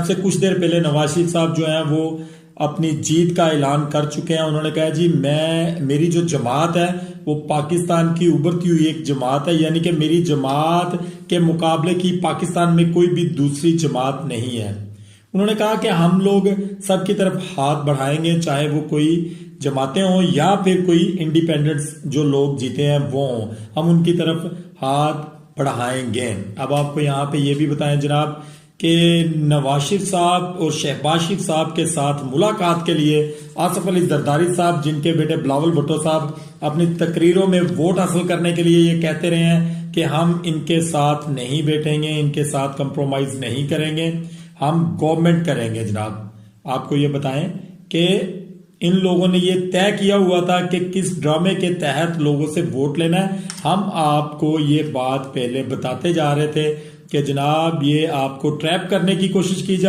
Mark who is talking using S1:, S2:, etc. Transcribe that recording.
S1: से कुछ देर पहले नवाज शरीफ साहब जो हैं वो अपनी जीत का ऐलान कर चुके हैं। उन्होंने कहा जी मेरी जो जमात है वो पाकिस्तान की उभरती हुई एक जमात है, यानी कि मेरी जमात के मुकाबले की पाकिस्तान में कोई भी दूसरी जमात नहीं है। उन्होंने कहा कि हम लोग सबकी तरफ हाथ बढ़ाएंगे, चाहे वो कोई जमातें हों या फिर कोई इंडिपेंडेंट्स जो लोग जीते हैं वो हों, हम उनकी तरफ हाथ बढ़ाएंगे। अब आपको यहाँ पे ये भी बताएं जनाब कि नवाज शरीफ साहब और शहबाज शरीफ साहब के साथ मुलाकात के लिए आसिफ अली जरदारी साहब, जिनके बेटे बिलावल भुट्टो साहब अपनी तकरीरों में वोट हासिल करने के लिए ये कहते रहे हैं कि हम इनके साथ नहीं बैठेंगे, इनके साथ कंप्रोमाइज नहीं करेंगे, हम गवर्नमेंट करेंगे। जनाब आपको ये बताएं कि इन लोगों ने ये तय किया हुआ था कि किस ड्रामे के तहत लोगों से वोट लेना है। हम आपको ये बात पहले बताते जा रहे थे कि जनाब ये आपको ट्रैप करने की कोशिश की जा